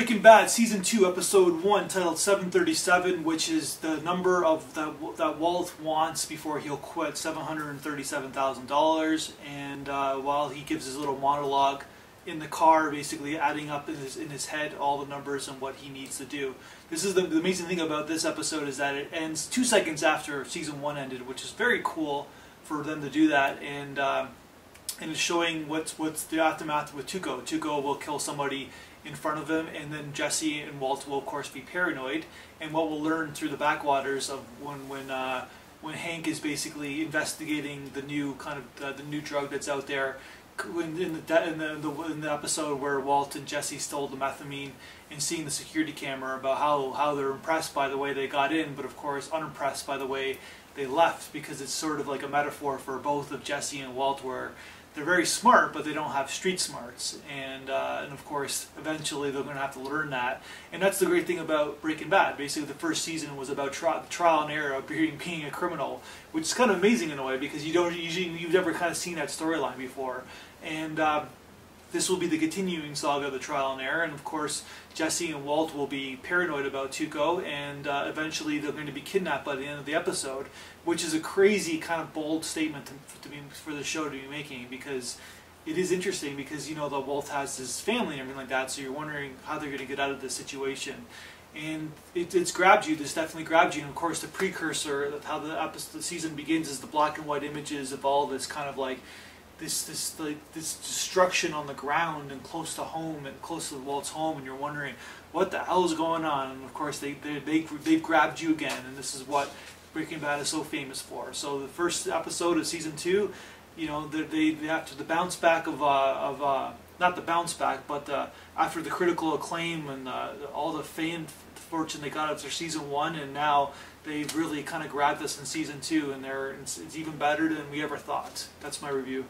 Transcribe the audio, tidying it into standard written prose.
Breaking Bad Season 2, Episode 1, titled 737, which is the number of that Walt wants before he'll quit, $737,000. And while he gives his little monologue in the car, basically adding up in his head all the numbers and what he needs to do. This is the amazing thing about this episode, is that it ends 2 seconds after Season 1 ended, which is very cool for them to do that. And it's showing what's the aftermath with Tuco. Tuco will kill somebody in front of him, and then Jesse and Walt will of course be paranoid. And what we'll learn through the backwaters of when Hank is basically investigating the new the new drug that's out there. In the episode where Walt and Jesse stole the methamphetamine, and seeing the security camera, about how they're impressed by the way they got in, but of course unimpressed by the way they left, because it's sort of like a metaphor for both of Jesse and Walt, where they're very smart, but they don't have street smarts, and of course eventually they're going to have to learn that. And that's the great thing about Breaking Bad. Basically, the first season was about trial and error of being a criminal, which is kind of amazing in a way, because you've never kind of seen that storyline before. And this will be the continuing saga of the trial and error, and of course Jesse and Walt will be paranoid about Tuco, and eventually they're going to be kidnapped by the end of the episode, which is a crazy kind of bold statement for the show to be making, because it is interesting, because you know that Walt has his family and everything like that, so you're wondering how they're going to get out of this situation. And it's grabbed you. This definitely grabbed you. And of course, the precursor, how the season begins, is the black and white images of all this kind of like this destruction on the ground and close to home and close to Walt's home, and you're wondering what the hell is going on. And of course, they've grabbed you again, and this is what Breaking Bad is so famous for. So the first episode of Season 2, you know, they after the bounce back of not the bounce back, but after the critical acclaim and all the fame fortune they got after Season 1, and now they've really kind of grabbed us in Season 2, and it's even better than we ever thought. That's my review.